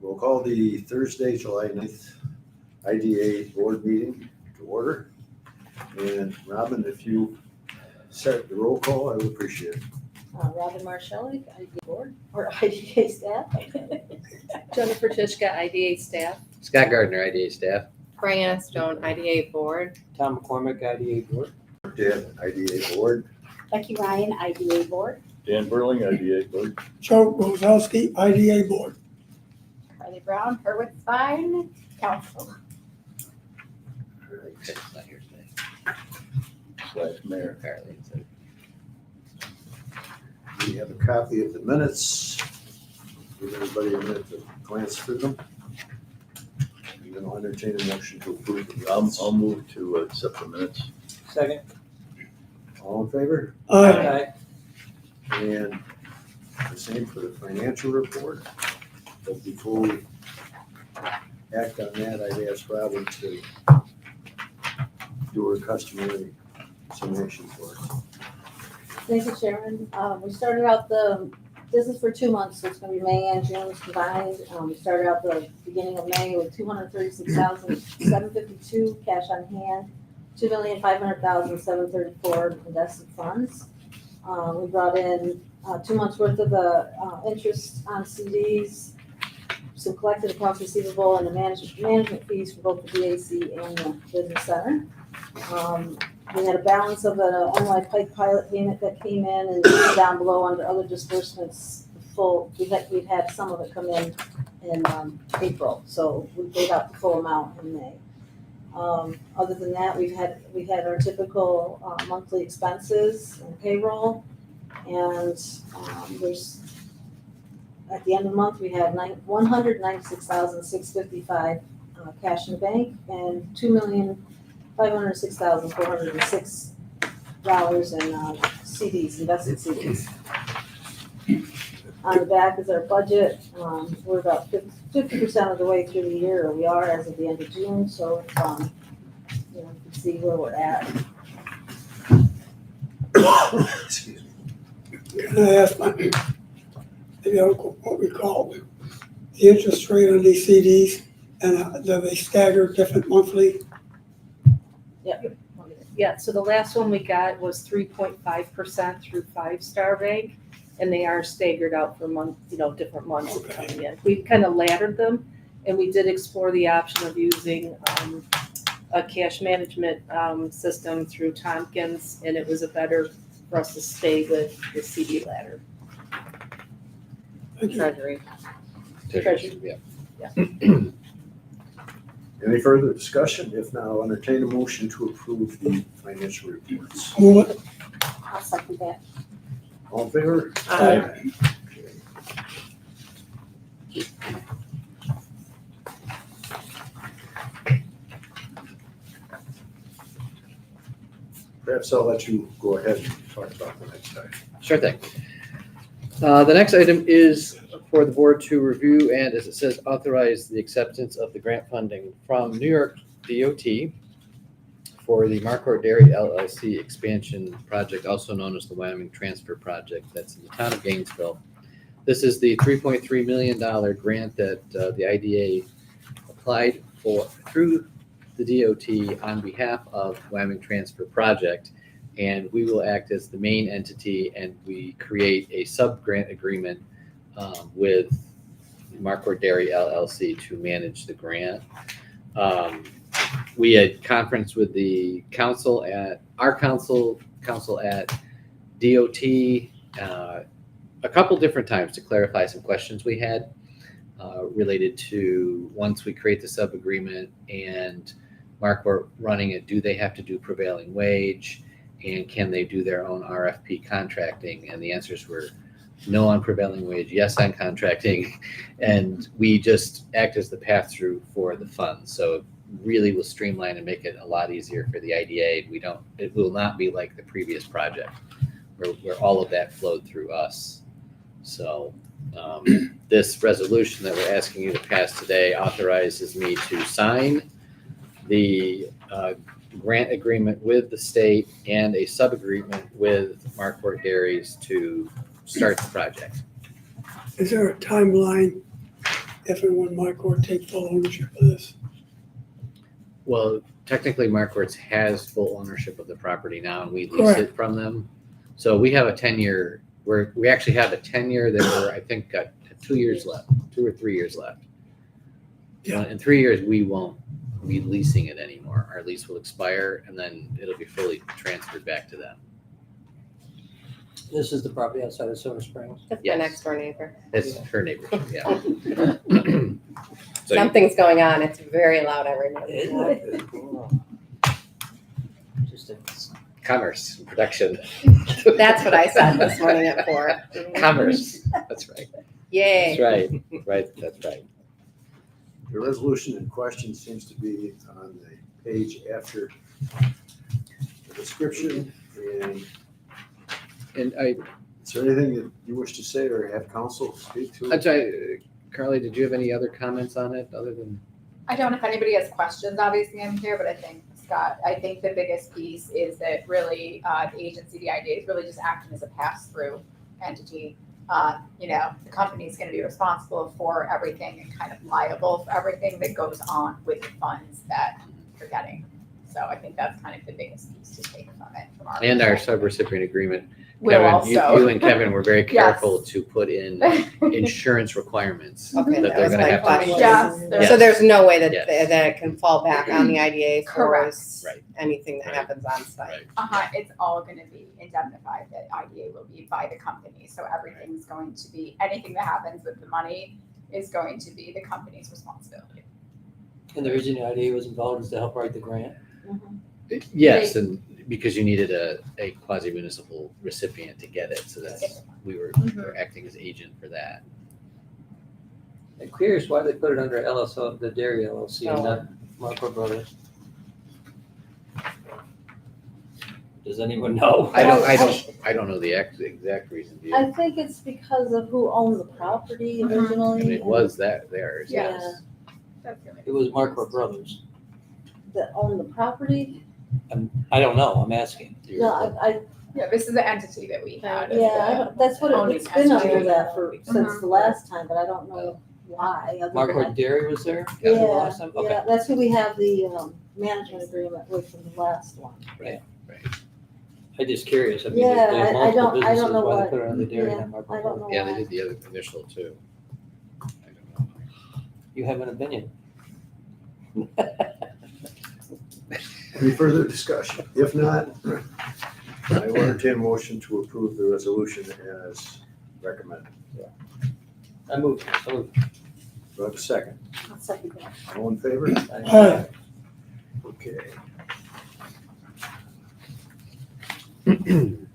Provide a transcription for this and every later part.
We'll call the Thursday, July 9th IDA board meeting to order. And Robin, if you set the roll call, I would appreciate it. Robin Marshall, IDA board, or IDA staff. Jennifer Tishka, IDA staff. Scott Gardner, IDA staff. Brianna Stone, IDA board. Tom McCormick, IDA board. Dan, IDA board. Becky Ryan, IDA board. Dan Burling, IDA board. Joe Rozowski, IDA board. Carly Brown, Hurwitz Fine, council. Okay, it's not here today. / mayor. Apparently, so. We have a copy of the minutes. Give everybody a minute to glance through them. And then I'll entertain a motion to approve the minutes. I'll move to accept the minutes. Second. All in favor? Aye. And the same for the financial report. But before we act on that, I'd ask Robin to do her customary summation for us. Thank you, Chairman. We started out this is for 2 months, so it's gonna be May and June combined. We started out the beginning of May with $236,752 cash on hand, $2,500,734 invested funds. We brought in 2 months worth of the interest on CDs, some collected accounts receivable, and the management fees for both the BAC and the business center. We had a balance of an NY Pike pilot payment that came in, and down below under other disbursements, we'd had some of it come in April, so we paid out the full amount in May. Other than that, we had our typical monthly expenses and payroll, and there's, at the end of the month, we had $196,655 cash in the bank, and $2,506,406 in CDs, invested CDs. On the back is our budget. We're about 50% of the way through the year, or we are as of the end of June, so it's, you can see where we're at. Excuse me. Can I ask maybe I don't know what we call it, the interest rate on these CDs, and do they stagger different monthly? Yeah, so the last one we got was 3.5% through Five Star Bank, and they are staggered out for different months coming in. We've kind of laddered them, and we did explore the option of using a cash management system through Tompkins, and it was better for us to stay with the CD ladder. Treasury. Treasury. Yeah. Any further discussion? If not, I'll entertain a motion to approve the financial reports. Move it. I'll second that. All in favor? Aye. Perhaps I'll let you go ahead and talk about the next item. Sure thing. The next item is for the board to review and, as it says, authorize the acceptance of the grant funding from New York DOT for the Marquardt Dairy LLC expansion project, also known as the Wyoming Transfer Project. That's in the town of Gainesville. This is the $3.3 million grant that the IDA applied for through the DOT on behalf of Wyoming Transfer Project. And we will act as the main entity, and we create a sub-grant agreement with Marquardt Dairy LLC to manage the grant. We had conference with the council at council at DOT a couple different times to clarify some questions we had related to once we create the sub-agreement and Marquardt running it, do they have to do prevailing wage? And can they do their own RFP contracting? And the answers were no on prevailing wage, yes on contracting. And we just act as the pass-through for the funds. So really will streamline and make it a lot easier for the IDA. It will not be like the previous project where all of that flowed through us. So this resolution that we're asking you to pass today authorizes me to sign the grant agreement with the state and a sub-agreement with Marquardt Dairies to start the project. Is there a timeline if and when Micor take full ownership of this? Well, technically, Markworks has full ownership of the property now, and we lease Correct. it from them. So we have a 10-year, we actually have a 10-year that we're, I think, got 2 years left, 2 or 3 years left. Yeah. In 3 years, we won't be leasing it anymore. Our lease will expire, and then it'll be fully transferred back to them. This is the property outside of Silver Springs. That's Yes. my next door neighbor. It's her neighborhood, yeah. So Something's going on. It's very loud every morning. Just commerce, production. That's what I said this morning at 4. Commerce, that's right. Yay. That's right, right, that's right. The resolution in question seems to be on the page after the description. And And is there anything that you wish to say or have council speak to? I'm sorry, Carly, did you have any other comments on it other than? I don't, if anybody has questions, obviously I'm here, but I think, Scott, I think the biggest piece is that really, the agency, the IDA is really just acting as a pass-through entity. The company's gonna be responsible for everything and kind of liable for everything that goes on with the funds that you're getting. So I think that's kind of the biggest piece to take from it, from our And our perspective. sub-recipient agreement. Will Kevin, you also. and Kevin were very Yes. careful to put in insurance requirements that Okay, that they're was gonna my have to. question. Yes, Yes. So there's no way that, Yes. that it can fall back on the IDA for Correct. Right. anything that Right. happens on site. Right. It's all gonna be indemnified, that IDA will be by the company, so everything's going to be, anything that happens with the money is going to be the company's responsibility. And the reason the IDA was involved is to help write the grant. Yes, and because you needed a quasi-municipal recipient to get it, so that's, we were acting as agent for that. I'm curious why they put it under LSO, the Dairy LLC, and not Marco Brothers. Does anyone know? I don't know the exact reason. Do you? I think it's because of who owned the property Mhm. originally. I mean, it was theirs, Yeah. yes. That's the only- It was Marco Brothers. That owned the property. I don't know, I'm asking. No, I Yeah, this is the entity that we had. as yeah, I the- don't, that's what owning it's been under entity. that for, since the last time, but I don't know why. other Marco than- Dairy was there? Yeah, Last time? Okay. yeah, that's who we have the, management agreement with from the last one. I'm just curious. I mean, Yeah, they have I multiple don't businesses, know why what- they put it under Dairy yeah, and Marco I don't Brothers? know Yeah, they why. did the other initial too. I don't know. You have an opinion? Any further discussion? If not, I will entertain a motion to approve the resolution as recommended. I moved. Do I have a second? I'll second that. All in favor? Aye. Okay. And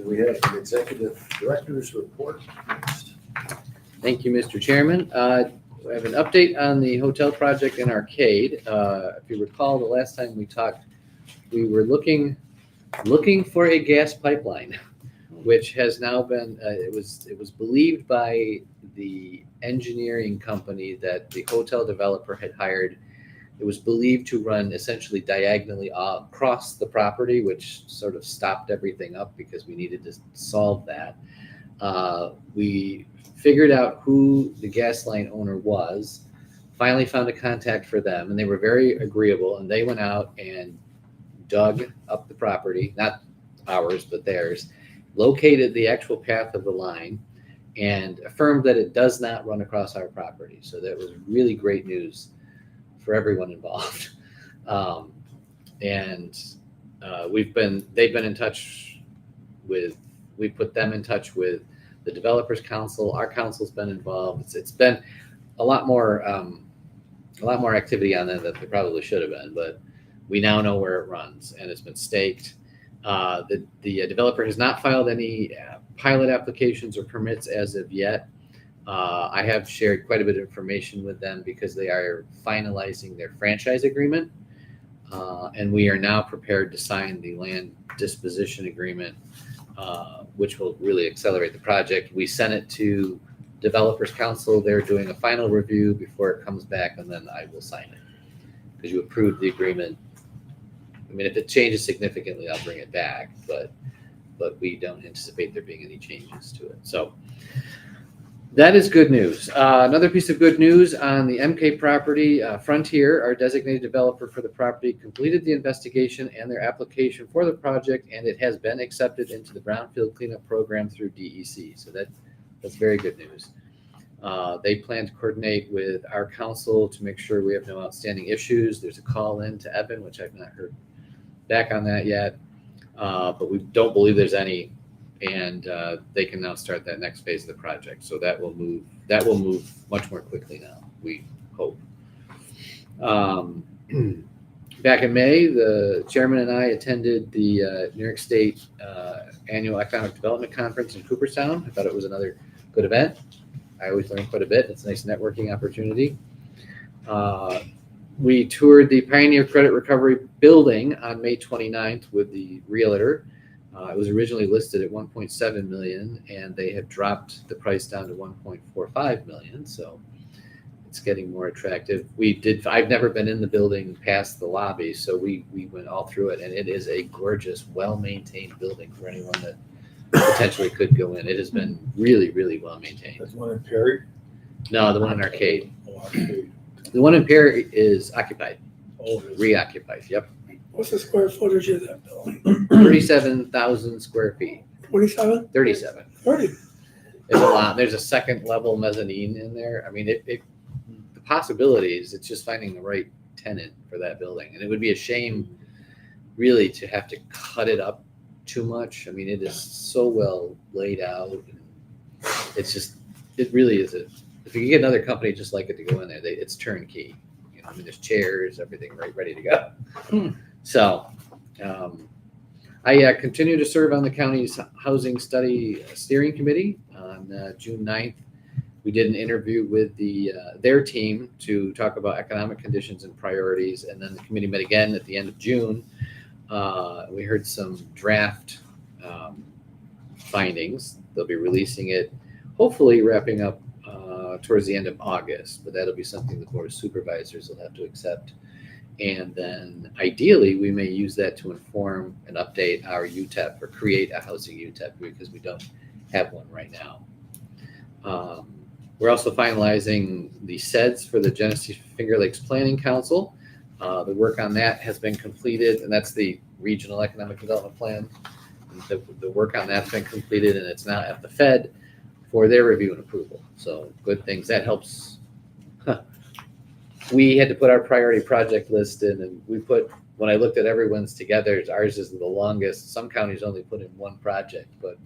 we have an executive director's report next. Thank you, Mr. Chairman. We have an update on the hotel project in Arcade. If you recall, the last time we talked, we were looking for a gas pipeline, which has now been, it was believed by the engineering company that the hotel developer had hired. It was believed to run essentially diagonally across the property, which sort of stopped everything up because we needed to solve that. We figured out who the gas line owner was, finally found a contact for them, and they were very agreeable, and they went out and dug up the property, not ours, but theirs, located the actual path of the line, and affirmed that it does not run across our property. So that was really great news for everyone involved. They've been in touch with, we put them in touch with the developers council. Our council's been involved. It's been a lot more activity on that than there probably should have been, but we now know where it runs and it's been staked. The developer has not filed any pilot applications or permits as of yet. I have shared quite a bit of information with them because they are finalizing their franchise agreement. And we are now prepared to sign the land disposition agreement, which will really accelerate the project. We sent it to Developers Council. They're doing a final review before it comes back, and then I will sign it. Because you approved the agreement. I mean, if it changes significantly, I'll bring it back, but but we don't anticipate there being any changes to it. So that is good news. Another piece of good news on the MK property, Frontier, our designated developer for the property, completed the investigation and their application for the project, and it has been accepted into the brownfield cleanup program through DEC. So that's very good news. They plan to coordinate with our council to make sure we have no outstanding issues. There's a call in to Evan, which I've not heard back on that yet, but we don't believe there's any. And they can now start that next phase of the project. So that will move much more quickly now, we hope. Back in May, the chairman and I attended the New York State Annual Economic Development Conference in Cooperstown. I thought it was another good event. I always learn quite a bit. It's a nice networking opportunity. We toured the Pioneer Credit Recovery Building on May 29th with the realtor. It was originally listed at 1.7 million, and they have dropped the price down to 1.45 million. So it's getting more attractive. I've never been in the building past the lobby, so we went all through it, and it is a gorgeous, well-maintained building for anyone that potentially could go in. It has been really, really well maintained. There's one in Perry. No, the one in Arcade. Oh, Arcade. The one in Perry is occupied, Oh, it is. reoccupied. Yep, What's the square footage of that building? 37,000 square feet. 27? 37. 30? It's a lot. There's a second level mezzanine in there. I mean, the possibilities. It's just finding the right tenant for that building, and it would be a shame, really, to have to cut it up too much. I mean, it is so well laid out. It really is. If you can get another company just like it to go in there, it's turnkey. You know, I mean, there's chairs, everything ready to go. So, I continue to serve on the county's housing study steering committee. On June 9th, we did an interview with their team to talk about economic conditions and priorities, and then the committee met again at the end of June. We heard some draft findings. They'll be releasing it, hopefully wrapping up towards the end of August, but that'll be something the Board of Supervisors will have to accept. And then ideally, we may use that to inform and update our UTEP or create a housing UTEP, because we don't have one right now. We're also finalizing the SEDS for the Genesee Finger Lakes Planning Council. The work on that has been completed, and that's the Regional Economic Development Plan. The work on that's been completed, and it's now at the Fed for their review and approval. So good things. That helps. We had to put our priority project list in, and when I looked at everyone's together, ours is the longest. Some counties only put in one project, but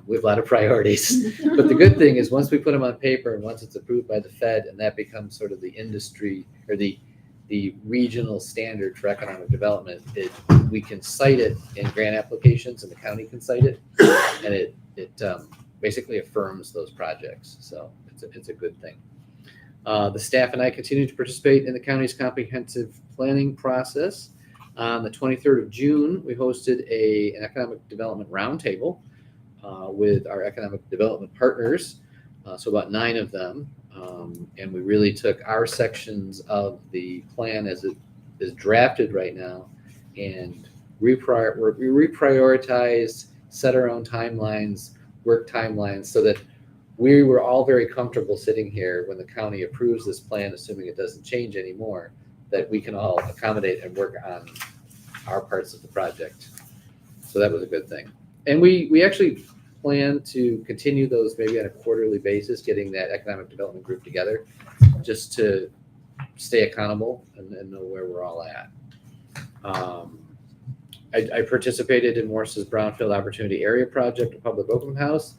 we have a lot of priorities. But the good thing is, once we put them on paper and once it's approved by the Fed, and that becomes sort of the industry or the regional standard for economic development, we can cite it in grant applications, and the county can cite it, and it basically affirms those projects. So it's a good thing. The staff and I continue to participate in the county's comprehensive planning process. On the 23rd of June, we hosted an economic development roundtable with our economic development partners, so about 9 of them, and we really took our sections of the plan as it is drafted right now and we reprioritized, set our own timelines, work timelines, so that we were all very comfortable sitting here when the county approves this plan, assuming it doesn't change anymore, that we can all accommodate and work on our parts of the project. So that was a good thing. And we actually plan to continue those maybe on a quarterly basis, getting that economic development group together, just to stay accountable and know where we're all at. I participated in Morse's Brownfield Opportunity Area Project, a public open house.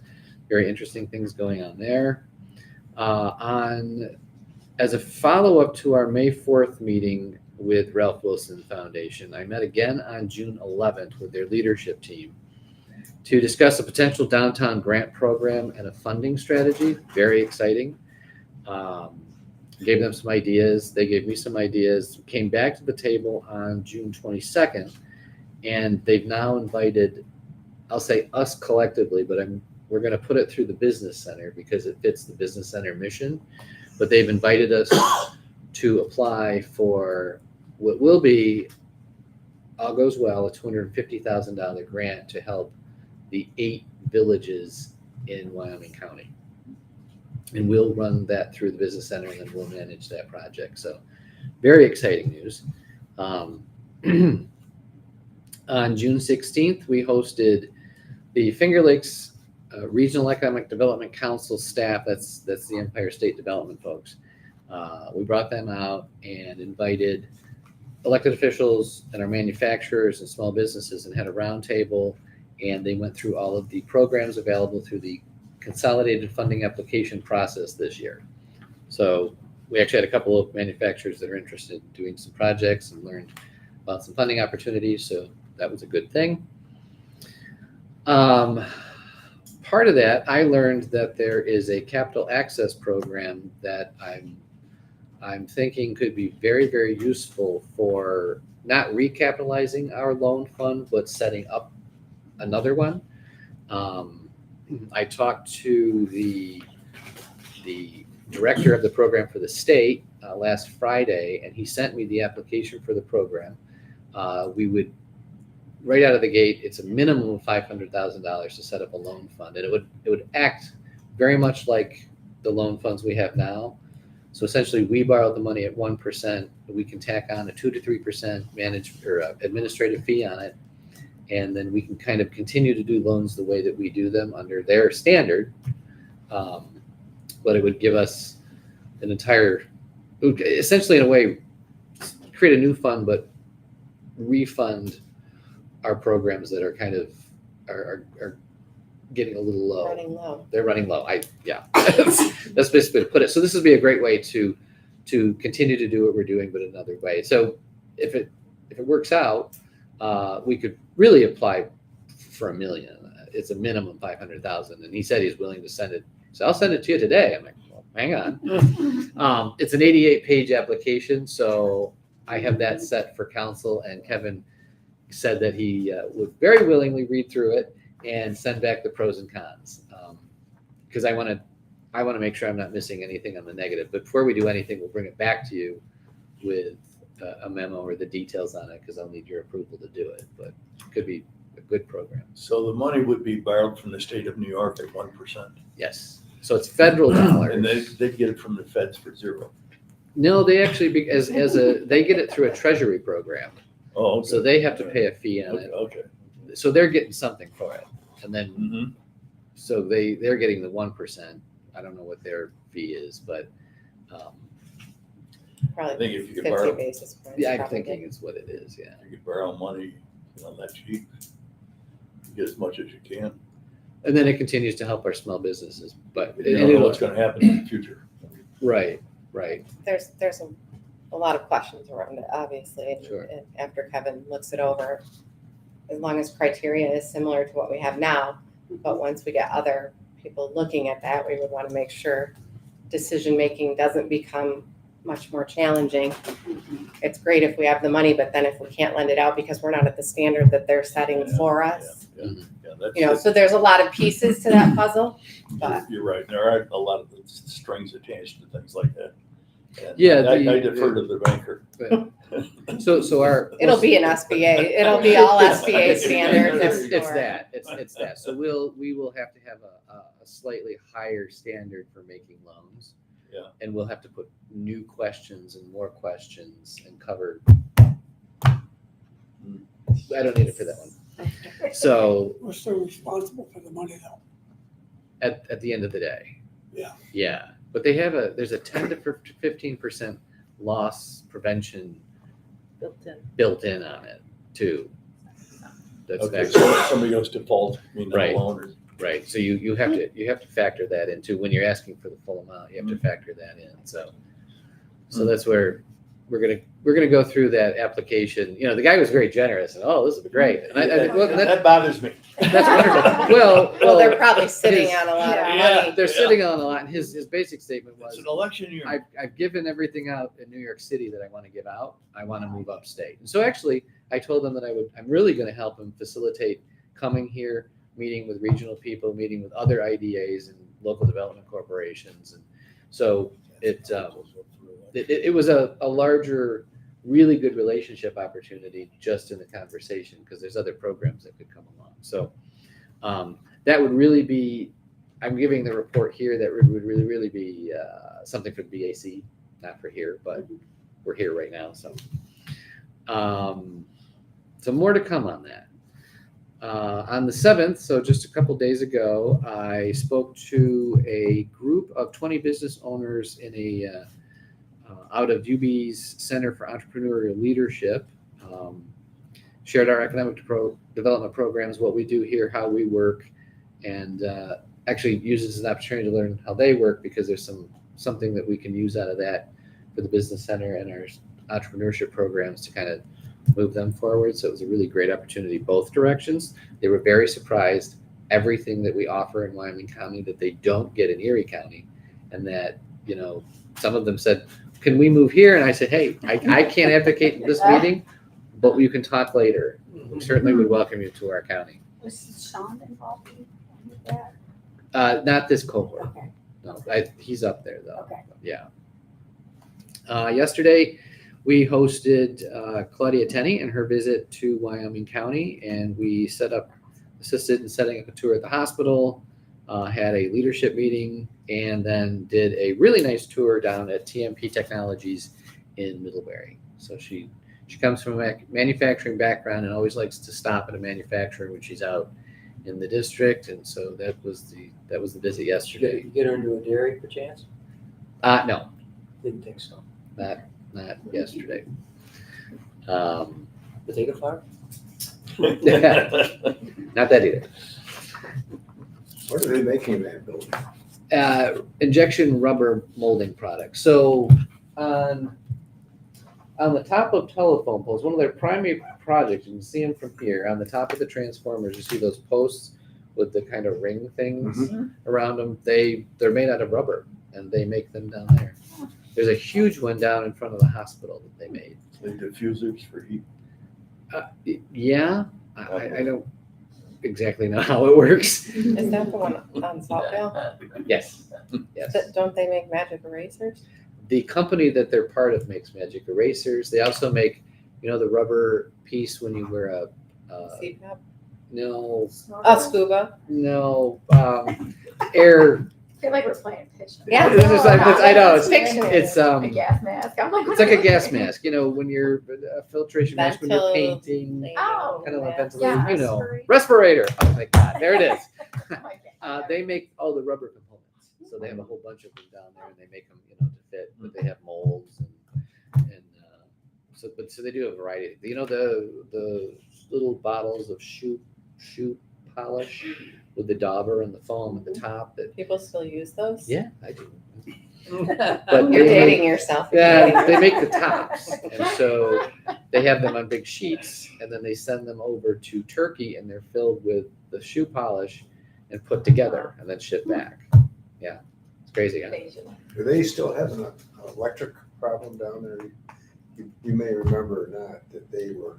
Very interesting things going on there. As a follow-up to our May 4th meeting with Ralph Wilson Foundation, I met again on June 11th with their leadership team to discuss a potential downtown grant program and a funding strategy. Very exciting. Gave them some ideas. They gave me some ideas. Came back to the table on June 22nd, and they've now invited, I'll say us collectively, but we're going to put it through the business center because it fits the business center mission. But they've invited us to apply for what will be, all goes well, a $250,000 grant to help the 8 villages in Wyoming County. And we'll run that through the business center, and then we'll manage that project. So very exciting news. On June 16th, we hosted the Finger Lakes Regional Economic Development Council staff. That's the Empire State Development folks. We brought them out and invited elected officials and our manufacturers and small businesses and had a roundtable, and they went through all of the programs available through the consolidated funding application process this year. So we actually had a couple of manufacturers that are interested in doing some projects and learned about some funding opportunities. So that was a good thing. Part of that, I learned that there is a capital access program that I'm thinking could be very, very useful for not recapitalizing our loan fund, but setting up another one. I talked to the director of the program for the state last Friday, and he sent me the application for the program. We would, right out of the gate, it's a minimum of $500,000 to set up a loan fund, and it would act very much like the loan funds we have now. So essentially, we borrow the money at 1%. We can tack on a 2 to 3% administrative fee on it, and then we can kind of continue to do loans the way that we do them under their standard. But it would give us an entire, essentially in a way, create a new fund, but refund our programs that are kind of are getting a little low. Running low. They're running low. That's basically to put it. So this would be a great way to continue to do what we're doing, but another way. So if it works out, we could really apply for $1 million. It's a minimum 500,000, and he said he's willing to send it. So I'll send it to you today. I'm like, well, hang on. It's an 88-page application, so I have that set for council, and Kevin said that he would very willingly read through it and send back the pros and cons, because I want to make sure I'm not missing anything on the negative. But before we do anything, we'll bring it back to you with a memo or the details on it, because I'll need your approval to do it. But it could be a good program. So the money would be borrowed from the state of New York at 1%. Yes. So it's federal dollars. And they'd get it from the feds for 0. No, they actually they get it through a treasury program. Oh, okay. So they have to pay a fee on it. Okay. So they're getting something for it, and then Mm-hmm. so they're getting the 1%. I don't know what their fee is, but Probably I think if you could 50 borrow, basis points. yeah, I'm probably. thinking it's what it is. Yeah. you could borrow money, that cheap. You get as much as you can. And then it continues to help our small businesses, but You don't know what's going to happen in the future. right. There's a lot of questions around it, obviously. And, Sure. and after Kevin looks it over, as long as criteria is similar to what we have now, but once we get other people looking at that, we would want to make sure decision-making doesn't become much more challenging. It's great if we have the money, but then if we can't lend it out because we're not at the standard that they're setting for us, That's so there's a lot of pieces to that puzzle, but You're right. There are a lot of strings attached to things like that. And Yeah, I defer to the banker. So our it'll be an SBA. It'll be all SBA standards. I'm It's sure. that. It's that. So we will have to have a slightly higher standard for making loans. Yeah. And we'll have to put new questions and more questions and cover. I don't need it for that one. So We're still responsible for the money though. at the end of the day. Yeah. Yeah. But there's a 10 to 15% loss prevention built in on it too. That's Okay, factored. so if somebody goes default, Right. loan or Right. So you have to factor that into when you're asking for the full amount. You have to factor that in. So that's where we're gonna go through that application. The guy was very generous and this is great. And that bothers me. that's wonderful. Well, They're probably sitting his- on a lot of Yeah. money. they're sitting on a lot. And his basic statement was, It's an election year. I've given everything out in New York City that I want to give out. I want to move upstate. And so actually, I told them that I'm really going to help him facilitate coming here, meeting with regional people, meeting with other IDAs and local development corporations. And so it was a larger, really good relationship opportunity just in the conversation, because there's other programs that could come along. So That would really be, I'm giving the report here that would really be something for the BAC, not for here, but we're here right now, so. So more to come on that. On the 7th, so just a couple days ago, I spoke to a group of 20 business owners in a out of UB's Center for Entrepreneurial Leadership. Shared our economic development programs, what we do here, how we work, and actually uses an opportunity to learn how they work, because there's something that we can use out of that for the business center and our entrepreneurship programs to kind of move them forward. So it was a really great opportunity both directions. They were very surprised everything that we offer in Wyoming County that they don't get in Erie County, and that, you know, some of them said, can we move here? And I said, hey, I can't advocate in this meeting, but you can talk later. We certainly would welcome you to our county. Was Sean involved with that? Not this cohort. Okay, No, he's up there though. okay. Yeah. Yesterday, we hosted Claudia Tenney and her visit to Wyoming County, and we assisted in setting up a tour at the hospital, had a leadership meeting, and then did a really nice tour down at TMP Technologies in Middlebury. So she comes from a manufacturing background and always likes to stop at a manufacturer when she's out in the district, and so that was the visit yesterday. Get her into a dairy perchance? No, Didn't think so. not yesterday. Potato farm? Not that either. What are they making in that building? Injection rubber molding products. So on the top of telephone poles, one of their primary projects, you can see them from here, on the top of the transformers, you see those posts with the kind of ring things around them. They're made out of rubber, and they make them down there. There's a huge one down in front of the hospital that they made. Like diffusers for heat. Yeah, I don't exactly know how it works. Is that the one on Saltville? Yes, yes. Don't they make magic erasers? The company that they're part of makes magic erasers. They also make, you know, the rubber piece when you wear a CPAP? no, Scuba? no, air. I feel like we're playing pitch. Yeah. This is like, I know, it's A gas mask. I'm like, it's like a gas mask, you know, when you're a filtration mask when you're painting, Oh, kind of like yeah. ventilator, Yeah, you know, respirator. Oh my God, there it is. Oh They make all the rubber components, so they have a whole bunch of them down there, and they make them, you know, to fit. But they have molds and so they do a variety. You know, the little bottles of shoe polish with the dauber and the foam at the top. That People still use those? yeah, I do. You're they dating yourself. Yeah, they make the tops, and so they have them on big sheets, and then they send them over to Turkey, and they're filled with the shoe polish and put together, and then shipped back. Yeah, it's crazy, huh? Do they still have an electric problem down there? You may remember or not that they were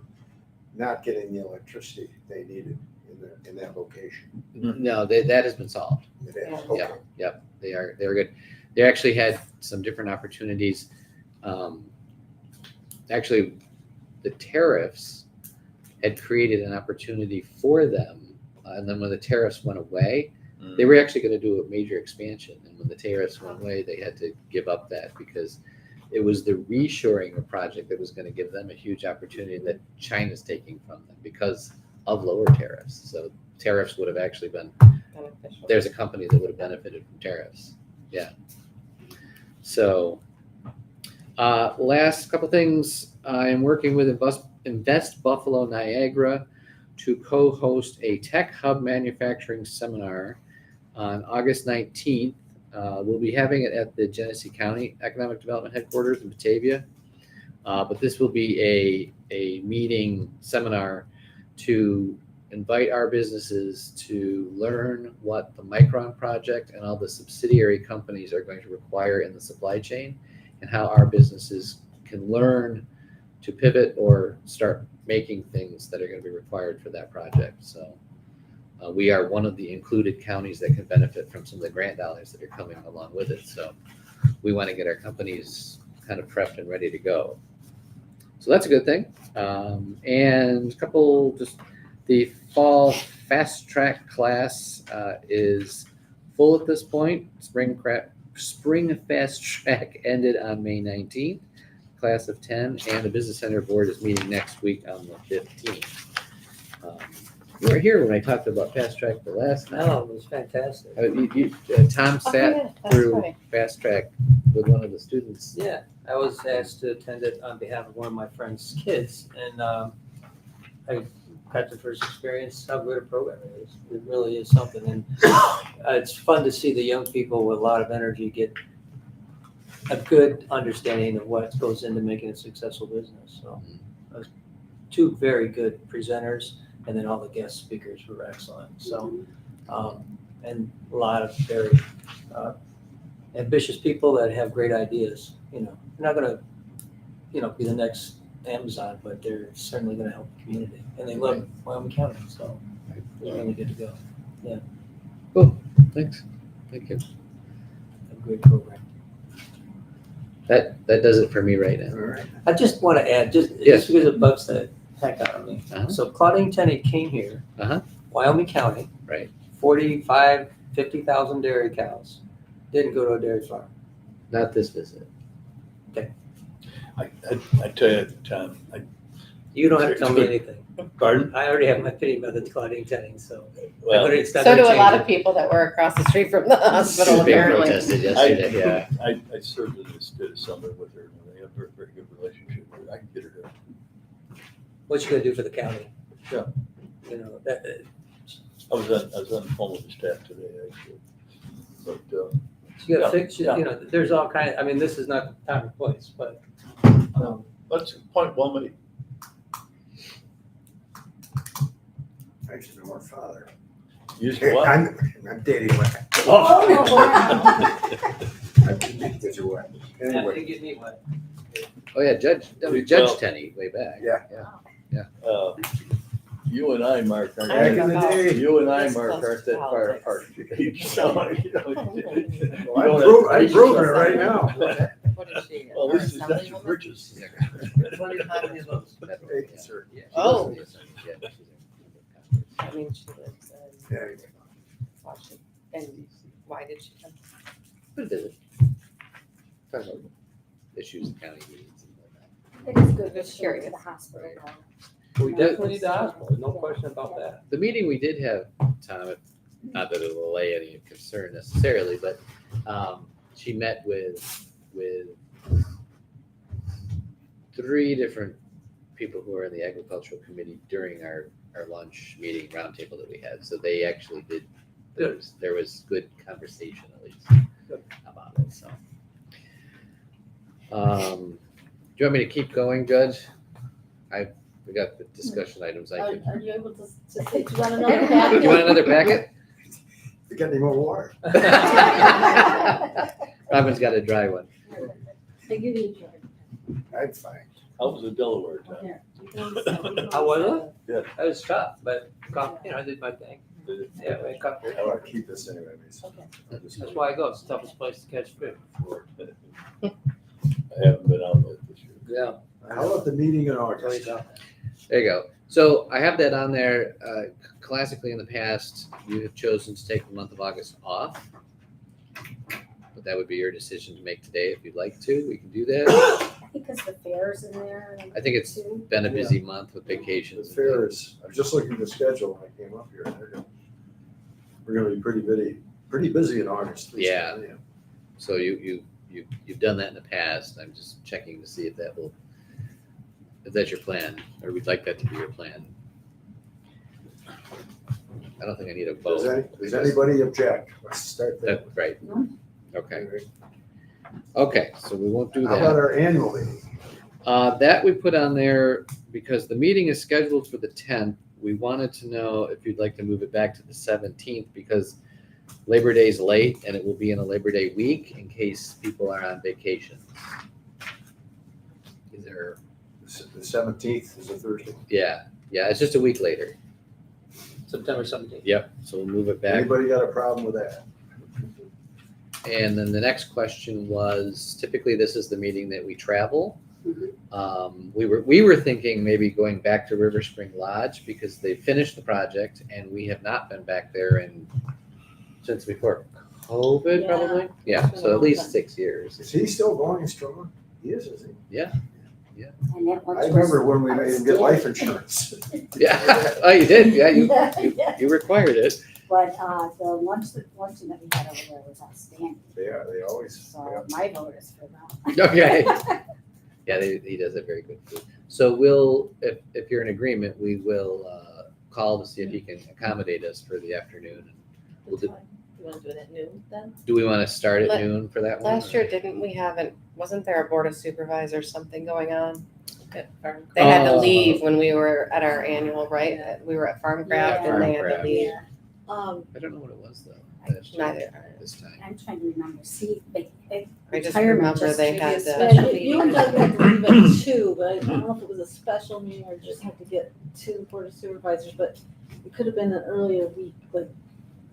not getting the electricity they needed in that location. No, that has been solved. It is, Yeah. okay. Yep, they're good. They actually had some different opportunities. Actually, the tariffs had created an opportunity for them, and then when the tariffs went away, they were actually going to do a major expansion. And when the tariffs went away, they had to give up that because it was the reshoring of project that was going to give them a huge opportunity that China's taking from them because of lower tariffs. So tariffs would have actually been, Beneficial. there's a company that would have benefited from tariffs. Yeah. So last couple things, I am working with Invest Buffalo Niagara to co-host a Tech Hub manufacturing seminar on August 19th. We'll be having it at the Genesee County Economic Development Headquarters in Batavia. But this will be a meeting seminar to invite our businesses to learn what the Micron project and all the subsidiary companies are going to require in the supply chain, and how our businesses can learn to pivot or start making things that are going to be required for that project. So we are one of the included counties that can benefit from some of the grant dollars that are coming along with it. So we want to get our companies kind of prepped and ready to go. So that's a good thing. And a couple, just the fall fast track class is full at this point. Spring fast track ended on May 19th, class of 10, and the Business Center Board is meeting next week on the 15th. You were here when I talked about fast track the last time. No, it was fantastic. Tom Oh, sat yeah, that's through right. fast track with one of the students. Yeah, I was asked to attend it on behalf of one of my friend's kids, and I got the first experience how good a program it is. It really is something, and it's fun to see the young people with a lot of energy get a good understanding of what goes into making a successful business. So, two very good presenters, and then all the guest speakers were excellent. So, and a lot of very ambitious people that have great ideas. You know, they're not going to, be the next Amazon, but they're certainly going to help the community. And they love Wyoming County, so they're really good to go. Cool. Thanks. Thank you. A great program. That does it for me right now. All right. I just want to add, just Yes. because it bugs the heck out of me. Uh-huh. So Claudine Tenney came here, Uh-huh. Wyoming County, Right. 45, 50,000 dairy cows. Didn't go to a dairy farm. Not this visit. I tell you, Tom, You don't have to tell me anything. pardon? I already have my opinion about the Claudine Tenney, so. Well, it's not So gonna do a lot change of people that were across the street from the hospital, Big apparently. protested yesterday, yeah. I served as a summer with her, and they have a very, very good relationship with her. I can get her there. What you gonna do for the county? Yeah. You know, that, I was on the phone with the staff today, actually. But, you gotta Yeah, fix, yeah. there's all kind of, I mean, this is not the time or place, but, that's a point well made. Actually, no more father. Use what? I'm dating one. Oh, wow. I'm dating your wife. yeah, Anyway, they give me one. Oh, yeah, Judge Well- Tenney way back. Yeah. You and I, Mark, back in the day, you and I, This Mark, close aren't to that far politics. apart. So, you know, I'm proving it right now. What is she? Well, Our this is not your assemblywoman? bridges. What do you have in those? Thank you, sir. Yeah, she Oh. was- yeah, she's I mean, she lives in Yeah. Washington. And why did she come? Good visit. Talk about issues the county needs and whatnot. It is good Just to go to curious. the hospital. We definitely need the hospital, there's no question about that. The meeting we did have, Tom, not that it'll allay any concern necessarily, but she met with 3 different people who are in the agricultural committee during our lunch meeting roundtable that we had. So they actually did, there was good conversation at least about it, so. Do you want me to keep going, Judge? We got the discussion items I could. Are you able to say, do you want another packet? Do you want another packet? You got any more water? Robin's got a dry one. They give you a I'm fine. How was the Delaware time? Here, you can use How was it? Yeah. That was tough, but, I did my thing. Yeah, I cut I want to keep this anyways. Okay. That's why I go, it's the toughest place to catch fish. I haven't been out yet this year. Yeah. How about the meeting in Tell you August? about that. There you go. So I have that on there. Classically in the past, you have chosen to take the month of August off. But that would be your decision to make today if you'd like to. We can do that. I think because the fair's in there. I think it's been a busy month with The vacations. fair is, I was just looking at the schedule when I came up here. We're gonna be pretty busy in August. Yeah. So you've done that in the past. I'm just checking to see if that's your plan, or we'd like that to be your plan. I don't think I need a vote. Does anybody object? Let's start there. That's right. No. Okay. Okay, so we won't do How about that. our annual meeting? That we put on there because the meeting is scheduled for the 10th. We wanted to know if you'd like to move it back to the 17th because Labor Day's late and it will be in a Labor Day week in case people are on vacation. Is there, The 17th is a Thursday. yeah, it's just a week later. September 17th. Yep, so we'll move it back. Anybody got a problem with that? And then the next question was, typically this is the meeting that we travel. We were thinking maybe going back to River Spring Lodge because they finished the project and we have not been back there since before COVID, Yeah. probably. Yeah, It's been a so at long least time. 6 years. Is he still going strong? He is, isn't he? And that lunch I remember was when we made him get life insurance. Yeah. Oh, you did? Yeah, Yeah. you required it. But the luncheon that we had over there was outstanding. They always, So my vote is for them. Okay. Yeah, he does have very good food. So we'll, if you're in agreement, we will call to see if he can accommodate us for the afternoon. We'll do, You wanna do it at noon then? do we want to start at La- noon for that one? Last year, didn't we wasn't there a board of supervisors, something going on? At Farm They had to Oh. leave when we were at our annual, right? We were at Farmcraft Yeah. and they had Farmcraft. to leave. I don't know what it was though. last year, Neither. This time. I'm trying to remember, see, I just retirement remember just they maybe had a to. special You and Doug had to leave at 2, but I don't know if it was a special meeting or just had to get 2 board of supervisors, but it could have been an earlier week, like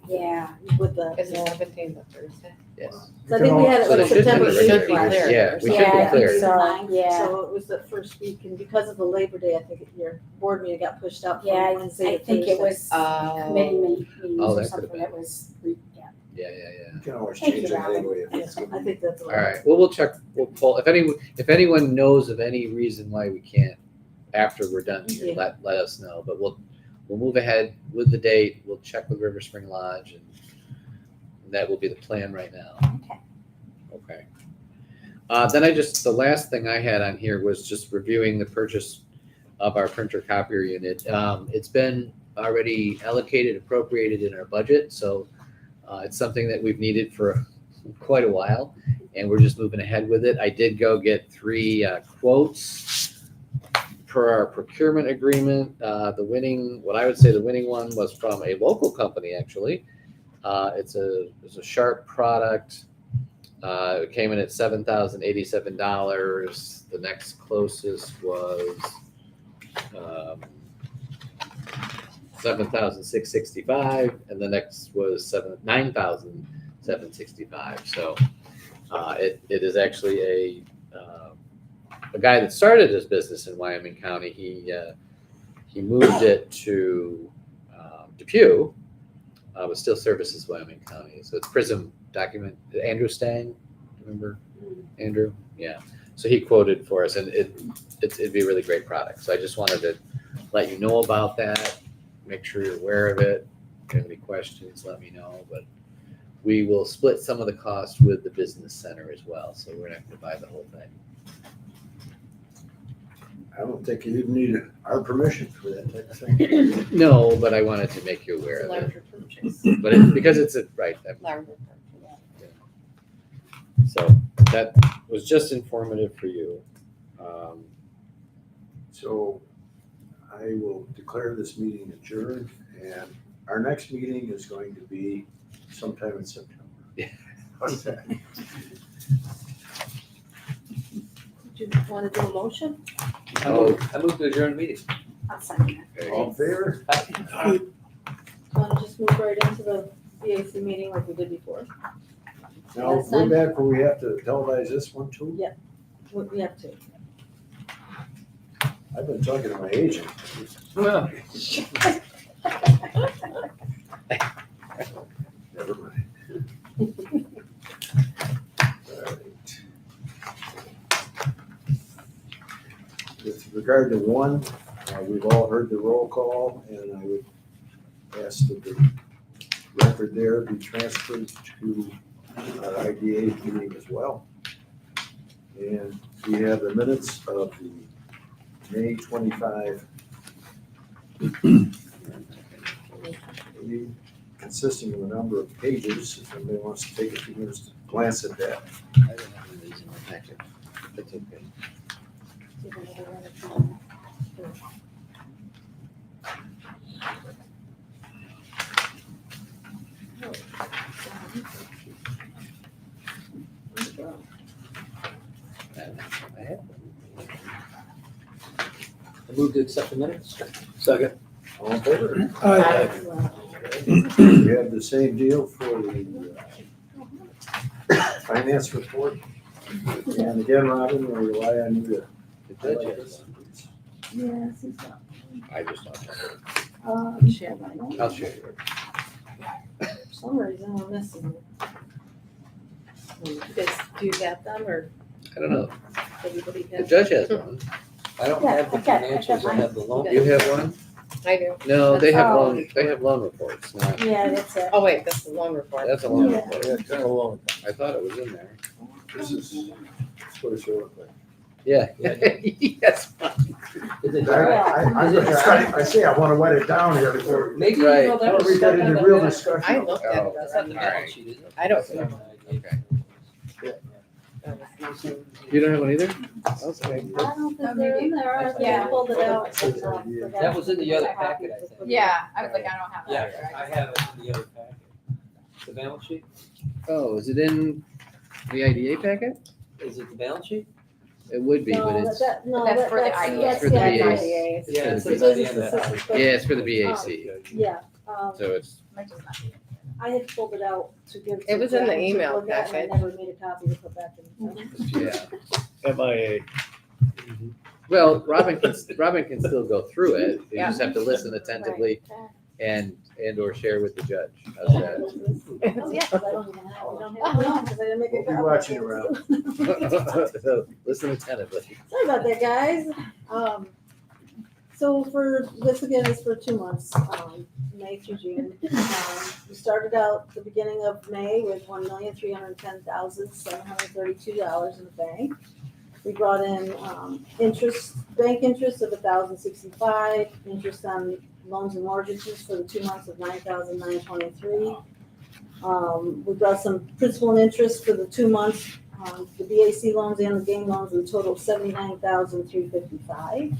yeah. with the. Is the 17th a Thursday? Yes. So I think we had it So like it should be September the 8th should be last clear. year. Yeah, we should be Yeah, clear. so, yeah. So it was the first week, and because of the Labor Day, I think your board meeting got pushed out Yeah, from Wednesday I to think it Thursday. was committee meetings Oh, or that could've something been. that was, yeah. Yeah. you can always Thank change you, it Robin. anyway. Yeah, I think that's. All right. Well, we'll check. We'll pull. If anyone knows of any reason why we can't after we're done here, Yeah. let us know. But we'll move ahead with the date. We'll check with River Spring Lodge, and that will be the plan right now. Okay. Okay. Then the last thing I had on here was just reviewing the purchase of our printer copier unit. It's been already allocated, appropriated in our budget, so it's something that we've needed for quite a while, and we're just moving ahead with it. I did go get 3 quotes per our procurement agreement. The winning one was from a local company, actually. It's a Sharp product. It came in at $7,087. The next closest was $7,665, and the next was $9,765. So it is actually a guy that started his business in Wyoming County. He moved it to Depew, but still services Wyoming County. So it's Prism document. Andrew Stang, remember Andrew? Yeah. So he quoted for us, and it'd be a really great product. So I just wanted to let you know about that. Make sure you're aware of it. If you have any questions, let me know. But we will split some of the cost with the business center as well. So we're not going to buy the whole thing. I don't think you even need our permission for that type of thing. No, but I wanted to make you aware of it. Larger purchase. But because it's right. Larger purchase. So that was just informative for you. So I will declare this meeting adjourned, and our next meeting is going to be sometime in September. Yeah. How's that? Do you want to do a motion? I moved to adjourn the meeting. I'll second that. All in favor? Do you want to just move right into the BAC meeting like we did before? Now, Last way time. back where we have to televise this one too? We have to. I've been talking to my agent. Well, Never mind. All right. With regard to 1, we've all heard the roll call, and I would ask that the record there be transferred to our IDA meeting as well. And we have the minutes of the May 25 meeting, consisting of a number of pages. If anybody wants to take a few minutes to glance at that. I don't have any of these in my packet. That's okay. I have them. I moved to accept the minutes. Second. All in favor? Aye. We have the same deal for the finance report. And again, Robin, we'll rely on you to The judge has one. Yes, he's got. I just don't Share mine. know. I'll share yours. For some reason, we're missing it. You guys, do you have them or I don't know. everybody The has? judge has one. I don't Yeah, have the I got financials, I have the loan. You have one? I do. No, they have Oh. loan reports, not, Yeah, that's it. Oh, wait, that's the loan report. that's a loan Yeah. report. Yeah, kind of long. I thought it was in there. This is what it should look like. Yeah. Yeah. Yes. Is it Yeah. dry? I say I wanna wet it down here before. Maybe, Right. you know, that was We stuck get on into the real back. discussion. I looked at it. That's not the All right. balance sheet, is it? I don't That's not know. my idea. You don't have one either? Okay. I don't think they're in there. I think Yeah. I pulled it out. That was in the other packet, I think. Yeah, I was like, I don't have that. Yeah, either. I have it in the other packet. The balance sheet? Oh, is it in the IDA packet? Is it the balance sheet? It would be, No, but it's, no, That's that- for the that's- IDA. that's For the IDA. IDA. IDAs. Yeah, it It's says business IDA in that. assistance, but- yeah, it's for the BAC. Yeah, So it's, Might just not be. I had pulled it out to give. It was in the to email look at, and packet. I never made a copy to put back in. yeah. MIA. Well, Robin can still go through it. You Yeah. just have to listen attentively Right. and/or share with the judge. How's that? Oh, yeah, 'cause I don't even have, we don't have one, 'cause I didn't make a We'll be copy. watching around. So listen attentively. Sorry about that, guys. So for, this again is for 2 months, May through June. We started out the beginning of May with $1,310,732 in the bank. We brought in, bank interest of $1,065, interest on loans and mortgages for the 2 months of $9,923. We brought some principal and interest for the 2 months, the BAC loans and the game loans, with a total of $79,355.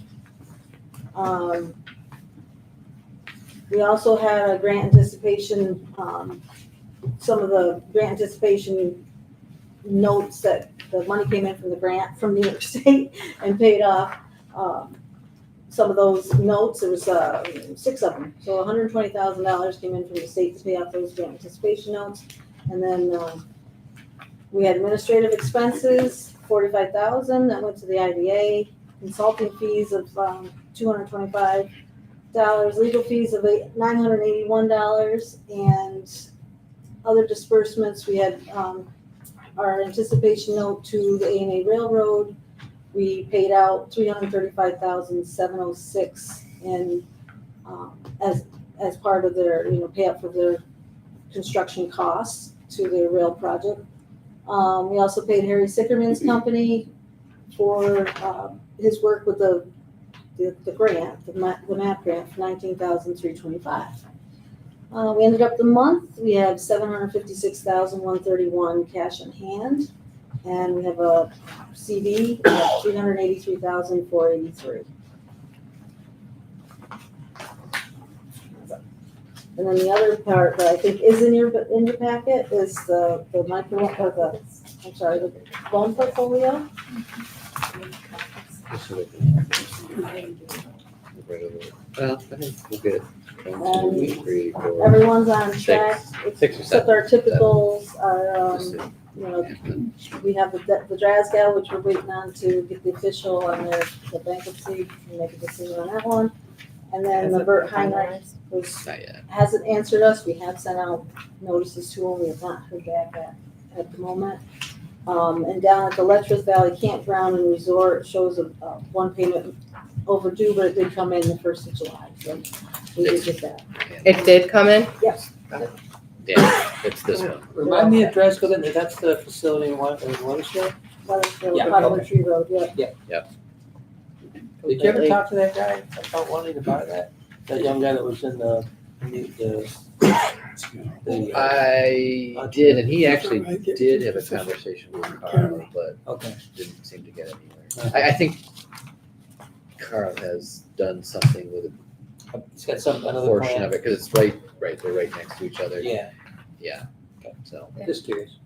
We also had a grant anticipation, some of the grant anticipation notes that the money came in from the grant from New York State and paid off. Some of those notes, there was 6 of them, so $120,000 came in from the state to pay off those grant anticipation notes. And then we had administrative expenses, $45,000, that went to the IDA, consulting fees of $225, legal fees of $981, and other disbursements. We had our anticipation note to the A&A Railroad. We paid out $335,706 in as part of their, payout for their construction costs to their rail project. We also paid Harry Sickerman's company for his work with the grant, the MAP grant, for $19,325. We ended up the month, we have $756,131 cash in hand, and we have a CD of $383,483. And then the other part that I think is in your packet is the micro, or the loan portfolio. Well, I think we'll get 1, 2, 3, 4. Everyone's on track, 6 or except 7. our typicals are, Just see. we have the Drasgal, which we're waiting on to get the official on the bankruptcy, and make a decision on that one. And then the Bert Heinrich was, Not yet. hasn't answered us, we have sent out notices to him, we have not heard back at the moment. And down at the Letras Valley Campground and Resort, shows a one payment overdue, but it did come in the 1st of July, so we did get that. It did come in? Yes. Yeah, it's this one. Remind me of Dresco, then, that's the facility in Watershed? Weathersfield, Yeah, Potawatomi okay. Tree Road, yeah. Did you ever talk to that guy about wanting to buy that? That young guy that was in the I did, and he actually did have a conversation with Carl, but okay. didn't seem to get anywhere. I think Carl has done something with It's got some, a another portion plan. of it, because it's right, they're right next to each other. Yeah, So, just curious.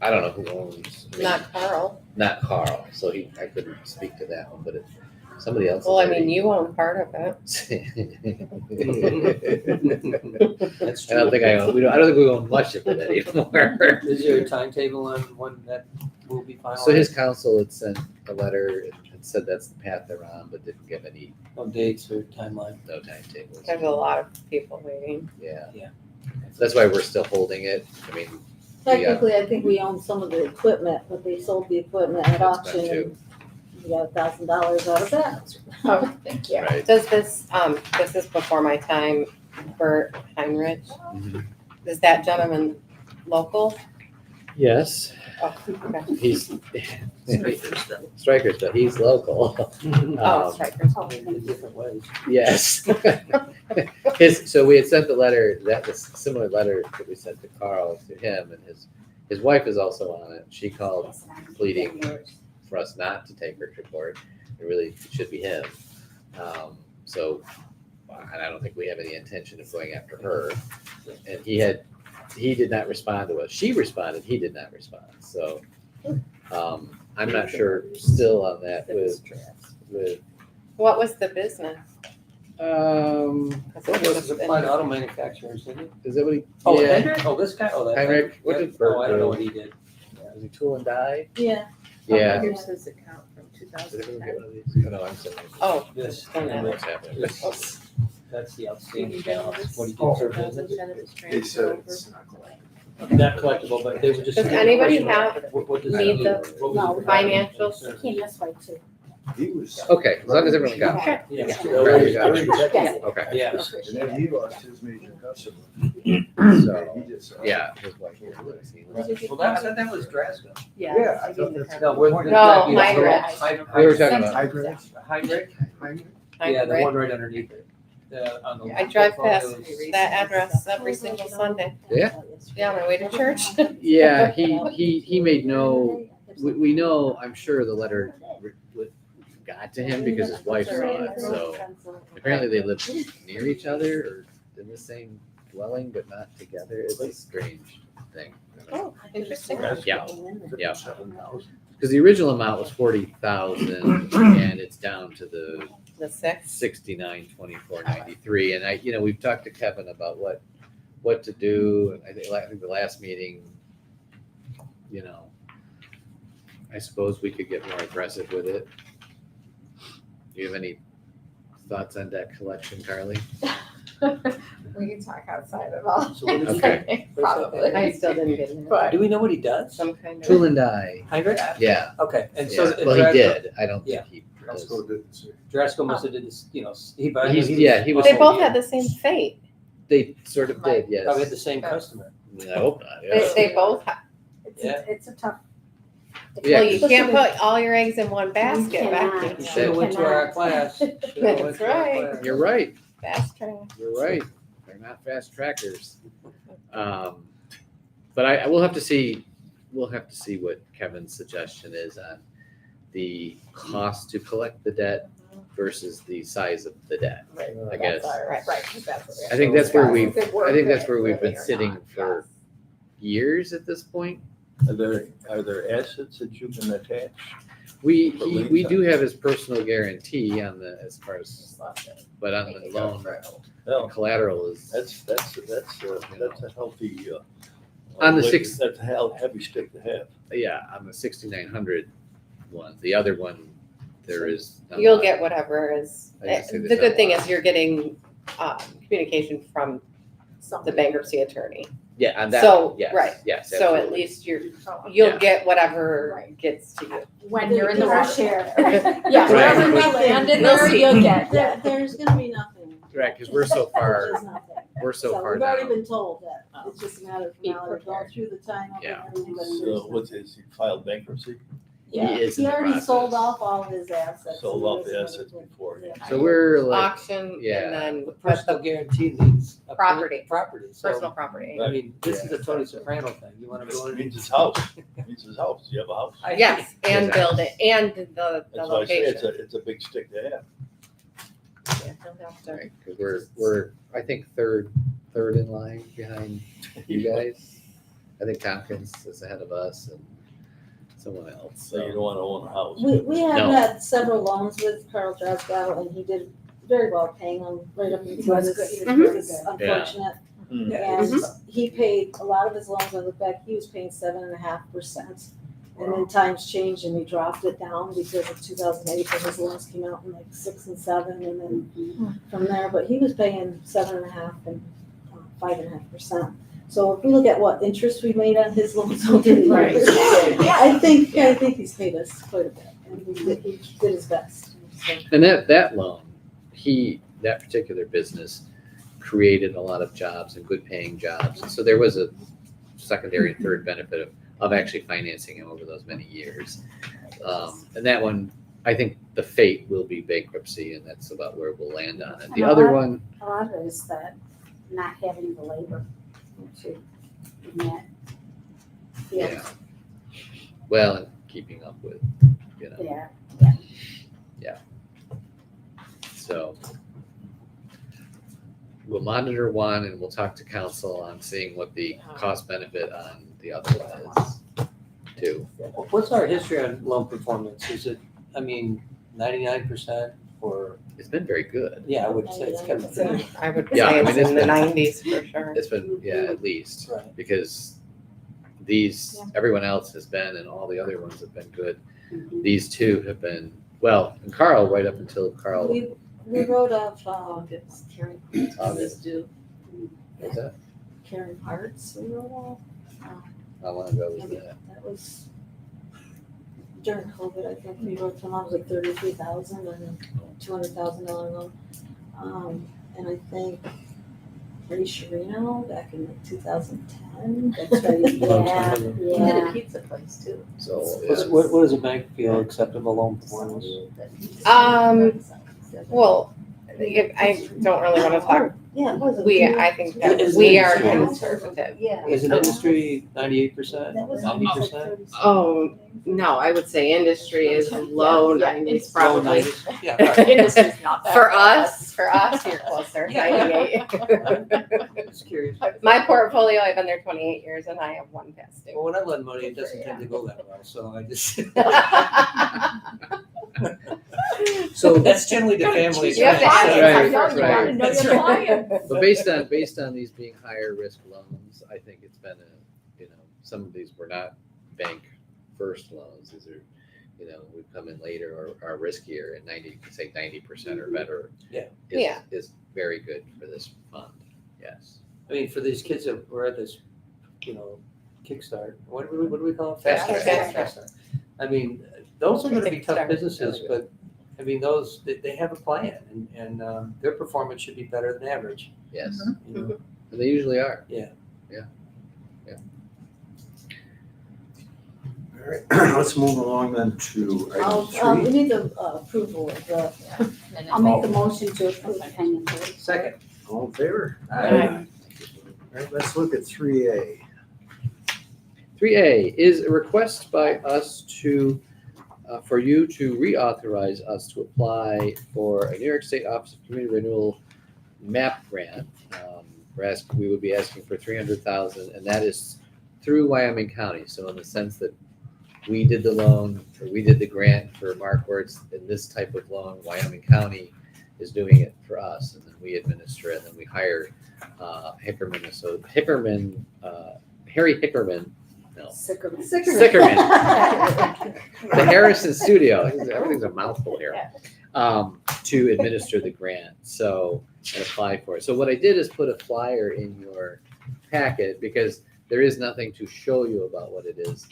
I don't know who owns. I mean, Not Carl. Not Carl, so I couldn't speak to that one, but if somebody else. Well, I mean, you own part of it. That's I don't true. think I don't think we own much of it anymore. Is there a timetable on when that will be finalized? So his council had sent a letter and said that's the path they're on, but didn't give any, No dates or timeline? no timetables. There's a lot of people waiting. Yeah. Yeah. That's why we're still holding it. I mean, Technically, I think we own some of the equipment, but they sold the equipment at That's auction been and we got $1,000 out of that. Oh, thank you. right. Does this, this is before my time, Bert Heinrich, Mhm. is that gentleman local? Yes, Oh, okay. he's Strikers, but he's local. Oh, Um, strikers. In different ways. Yes. So we had sent the letter, that was a similar letter that we sent to Carl to him, and his wife is also on it. She called pleading for us not to take her to court. It really should be him. So, and I don't think we have any intention of going after her. And he did not respond to us. She responded, he did not respond. So, I'm not sure still on that with, What was the business? What was it, applied auto manufacturers, didn't it? is that what he? Oh, yeah. Hendrick? Oh, this guy? Oh, that. Heinrich, what did Bert Oh, I don't know do? what he did. Was he tool and die? Yeah. Yeah. Here's his account from Did everyone 2010. get one of these? Oh, no, I'm sorry. Oh, This, Oh, yeah. What's happening? this, that's the outstanding Did you balance. notice? What he did for business. 2010 it was They transferred said over. it's not collectible. Not collectible, but they were just. Does anybody have- What does need that the- mean? What was no, the financials? Can't just write two. He was. Okay, as long as everyone got it. Yeah. Yes. Okay, Yeah. And then he lost his major customer. so, He just. yeah, his wife here. Well, that was Drasco. Yeah, I I thought gave that's. No, we're. No, Heinrich. We were talking about, Hybrid. Heinrich? Hybrid. Yeah, the Right. one right underneath it. On the I drive past portfolios. that address every single Sunday. Yeah? Yeah, on my way to church. yeah, he made no, we know, I'm sure the letter got to him because his wife saw it, so apparently they live near each other or in the same dwelling, but not together. It's a strange thing. Oh, interesting. Yeah, yeah. Because the original amount was 40,000 and it's down to the The 6. 69,2493. And we've talked to Kevin about what to do. And I think the last meeting, I suppose we could get more aggressive with it. Do you have any thoughts on debt collection, Carly? We can talk outside of all. So what does he Okay. do? Probably. I still didn't get it. But Do we know what he does? Some kind of. Tool and die. Heinrich? Yeah. Okay, and Yeah. so. Well, he Drasco- did. I don't Yeah. think he Let's does. go didn't say. Drasco must have did this, he. He was- They both had the same fate. They sort of did, yes. Probably had the same customer. I hope not. They, Yeah. they both had. It's a tough. Yeah, Well, you can't put all your eggs in one basket back cannot. You then. should have went to our class. Should've went That's to our right. class. You're right. Fast track. You're right. They're not fast trackers. But I will have to see. We'll have to see what Kevin's suggestion is on the cost to collect the debt versus the size of the debt. I guess. Right, 'cause that's what we have I think to that's where discuss. we've. If it worked, I think that's if where it we've really been or sitting not, for years at this point. Are there assets that you can attach? We do have his personal guarantee on the as far as, but on the loan No, collateral is that's a healthy, On the like, six- That's a heavy stick to have. yeah on the 6,900 one. The other one there is. not a You'll lot. get whatever is, I guess it is the good not thing a lot. is you're getting, communication from the bankruptcy attorney. Yeah, on that. So, yes, right. Yes. So at absolutely. least you'll Yeah. get whatever Right. gets to you. When you're in the Our rush. share. Yeah, Right. wherever we land in We'll there, see. you'll get. There's gonna be nothing. Right, because we're so far. There's nothing. We're so far We've already down. been told that. It's just a matter of formality, going through the time of Yeah. everything. but So there's what's his, he filed bankruptcy, He is in He the already process. sold off all of his assets. sold so off he the doesn't assets really- before. Yeah. So we're like, Auction yeah. and then, The but personal the guarantee means. a Property. Property, personal so, property. I mean, this is a Tony Soprano thing, you wanna go It in? means his house, it means his house, you have a house. Yes, and Yeah. build it, and the That's why I say location. it's a big stick to have. Yeah, don't have to- right, 'cause we're I think third in line behind you guys. I think Tompkins is ahead of us and someone else. So you don't wanna own a house. We have No. had several loans with Carl Drasgow and he did very well paying them right up until was this. good. He was This good. unfortunate. Hmm. And he paid a lot of his loans, on the back, he was paying 7.5%. And then times changed and we dropped it down because of 2008, when his loans came out in like 6 and 7, and then from there, but he was paying 7.5% and 5.5%. So if we look at what interest we made on his loans over the Right. years, I think he's paid us quite a bit, and he did his best. So, And that loan, that particular business created a lot of jobs and good paying jobs. And so there was a secondary and third benefit of actually financing him over those many years. And that one, I think the fate will be bankruptcy, and that's about where we'll land on it. The other one, A lot of it is that not having the labor to, in that field. yeah, well, and keeping up with, you know, Yeah. so we'll monitor one and we'll talk to council on seeing what the cost benefit on the other one is too. What's our history on loan performance? Is it, 99% or, It's been very good. yeah, I would say it's kind It's of, in- I would Yeah, say I mean, it's it's in the been- 90s for sure. It's been, yeah, at least, right. because these, everyone else has been, and all the other ones have been good. Mhm. These two have been, well, and Carl, right up until Carl, we wrote up Karen, August. do. was that? Karen Parts, we wrote off. How long ago was that? That was during COVID, I think. We wrote some, I was like 33,000 and a $200,000 loan. And I think Ray Sherino back in like 2010. That's right, yeah, He did a yeah. pizza place too. So, What does a bank feel acceptable loan performance? Well, I don't really want to talk, Yeah, it was. I think that Is we it- are conservative. Yeah. Is it industry 98%, That was 90%? Oh, no, I would say industry is low Yeah, 90s it's Low probably. 90s? Yeah, right. Industry's not that. For bad. us, you're closer, Yeah. 98. Just curious. My portfolio, I've been there 28 years and I have one past due. Well, when I lend money, it doesn't tend to go that well, so I just. So that's generally the family. You have to trend, ask so- Right, You gotta right. know That's your right. client. But based on these being higher risk loans, I think it's been some of these were not bank first loans. These are, we've come in later or are riskier, and 90% or better. Yeah. Is very good for this fund. Yes. For these kids that were at this, Kickstart, what do we call it? Fast Fast Start. Start. Fast Start. Those are gonna be tough Kickstart. businesses, but, those, they have a plan, and their performance should be better than average, Yes. you know? And they usually are. All right, let's move along then to item We 3. need the approval of the, I'll make a motion to approve the financial report. Second. All in favor? Aye. All right, let's look at 3A. 3A is a request by us for you to reauthorize us to apply for a New York State Office of Community Renewal MAP grant. We would be asking for $300,000, and that is through Wyoming County. So in the sense that we did the loan, or we did the grant for Mark Wertz in this type of loan, Wyoming County is doing it for us, and then we administer it, and then we hire Harry Hickerman, no, Sickerman. Sickerman, the Harrison Studio, everything's a mouthful here, to administer the grant, and apply for it. So what I did is put a flyer in your packet, because there is nothing to show you about what it is.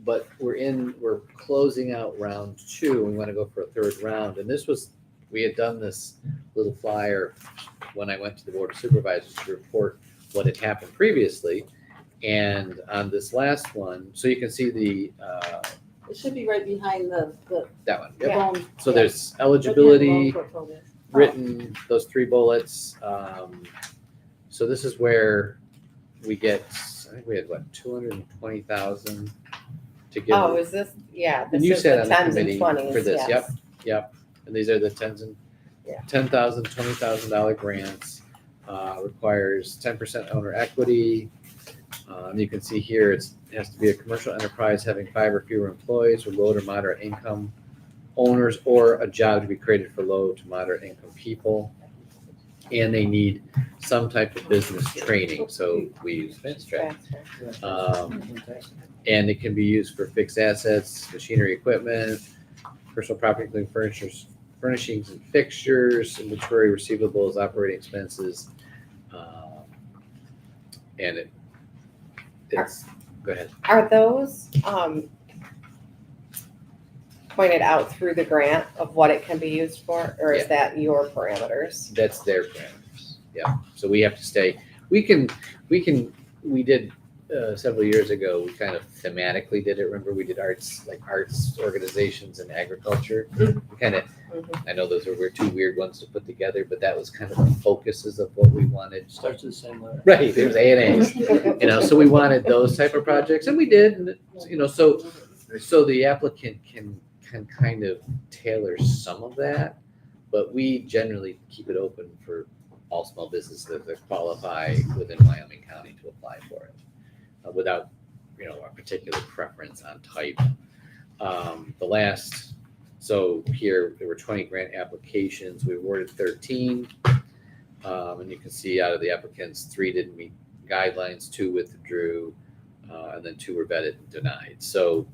But we're closing out round 2, we want to go for a third round, and we had done this little flyer when I went to the Board of Supervisors to report what had happened previously. And on this last one, so you can see it should be right behind the that one. Yep. Yeah. loan. So there's Right behind the loan eligibility, portfolio. written, those 3 bullets. So this is where we get, I think we had 220,000 to give. Oh, is this, yeah, And this you is sat the on the 10s and committee 20s, for this, yes. Yep. And these are the $10,000, $20,000 grants. Requires 10% owner equity. You can see here, it has to be a commercial enterprise having 5 or fewer employees with low to moderate income owners, or a job to be created for low to moderate income people. and they need some type of business training, so we use Fast Track. And it can be used for fixed assets, machinery, equipment, personal property, including furnishings and fixtures, inventory, receivables, operating expenses. And it's, go ahead. Are those pointed out through the grant of what it can be used for, or is Yeah. that your parameters? That's their parameters. Yeah. So we have to stay. We did several years ago. We kind of thematically did it. Remember, we did arts organizations and agriculture. We kind of. I know those were two weird ones to put together, but that was kind of the focuses of what we wanted. Starts with the same letter. Right. It was A&A's. So we wanted those type of projects, and we did. And so the applicant can kind of tailor some of that, but we generally keep it open for all small businesses that qualify within Wyoming County to apply for it, without, a particular preference on type. So here, there were 20 grant applications. We awarded 13. And you can see out of the applicants, 3 didn't meet guidelines, 2 withdrew, and then 2 were vetted and denied. So,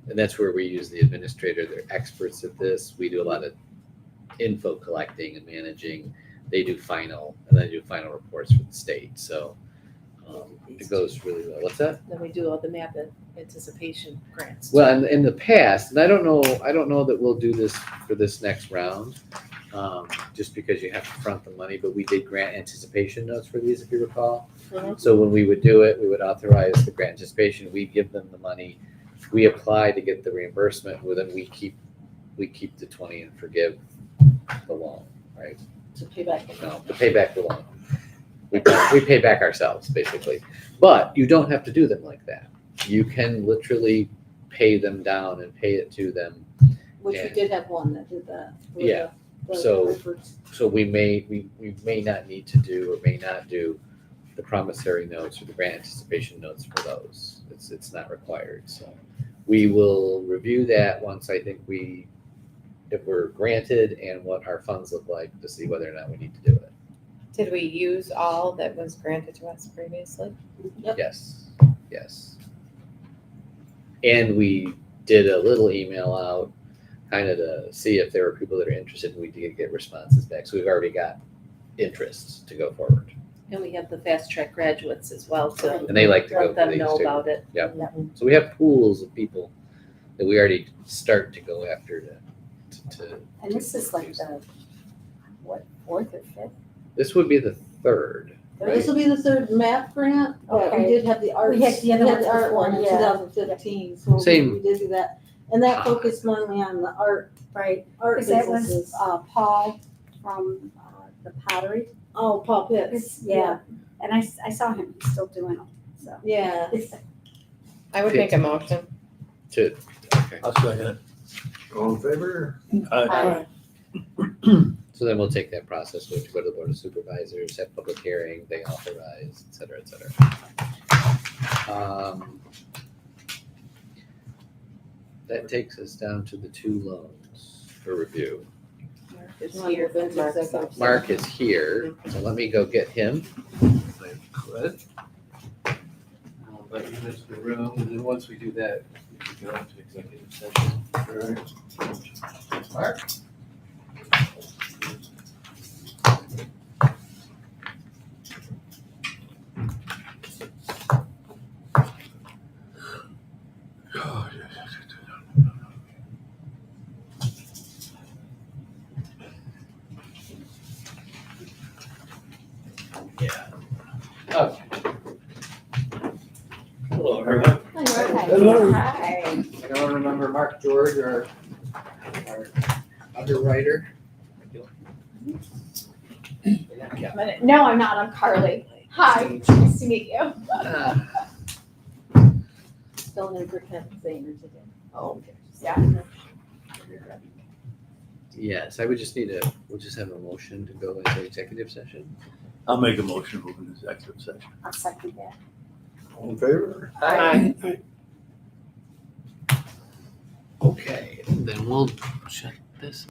and that's where we use the administrator. They're experts at this. We do a lot of info collecting and managing. They do final reports for the state. So it goes really well. What's that? Then we do all the map anticipation grants. Well, and in the past, and I don't know that we'll do this for this next round, just because you have to front the money, but we did grant anticipation notes for these, if you recall. Mhm. So when we would do it, we would authorize the grant anticipation, we'd give them the money, we apply to get the reimbursement, well, then we keep the 20 and forgive the loan, right? To pay back. No, to pay back the loan. We pay back ourselves, basically. But you don't have to do them like that. You can literally pay them down and pay it to them. Which we did have one that did that. with Yeah. the So- efforts. So we may not need to do or may not do the promissory notes or the grant anticipation notes for those. It's not required. So we will review that once I think if we're granted and what our funds look like to see whether or not we need to do it. Did we use all that was granted to us previously? Yep. Yes. And we did a little email out kind of to see if there were people that are interested, and we did get responses back. So we've already got interest to go forward. And we have the fast track graduates as well to And they like to go let for them these know too. about it. So we have pools of people that we already start to go after to And this is like the, what, 4th or 5th? this would be the third. This will be the third map grant, but we Okay. did have the arts. We had the other ones art before, one in yeah. 2015, so Same. we did do that. And that focused mainly on the art Right, because that businesses. was Paul from the pottery. Oh, Paul Pitts. Yeah, and I saw him, he's still doing them, so. Yeah. I would make a motion. Okay. I'll second it. All in favor? Aye. So then we'll take that process, we have to go to the Board of Supervisors, have public hearing, they authorize, et cetera, et cetera. That takes us down to the 2 loans for review. It's You wanna here. move into Mark's executive up. Mark is here, so let me go get him. But you missed the room, and then once we do that, we can go into executive session. Mark? Yeah. Okay. Hello, everyone. Hello. Hi. I don't remember Mark George, our underwriter. Yeah. No, I'm not. I'm Carly. Hi, nice to meet you. Filling in for Kent Zahner today. Oh, okay. Yeah. Yes, I would just we'll just have a motion to go into executive session. I'll make a motion to move into executive session. I'll second that. All in favor? Aye. Okay, then we'll shut this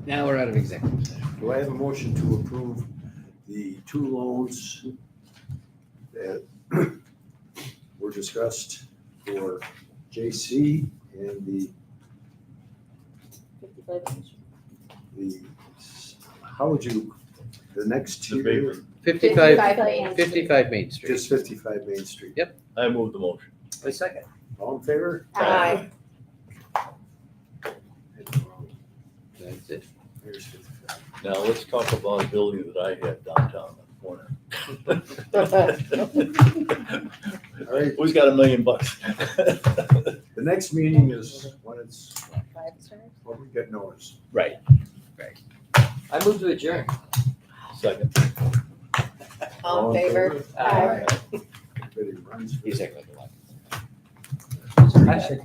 Now we're out of executive session. Do I have a motion to approve the two loans that were discussed for JC and the, how would you, the next The tier? paper. 55, Main 55 Main Street. Just 55 Main Street. Yep. I move the motion. A second. All in favor? Aye. That's it. There's 55. Now, let's talk about a building that I had downtown on the corner. All right, Who's got $1 million? the next meeting is when it's, 5 stars? when we get notice. Right. I move to adjourn. Second. All in favor? Aye. Everybody runs for He's the- acting like a lot. I should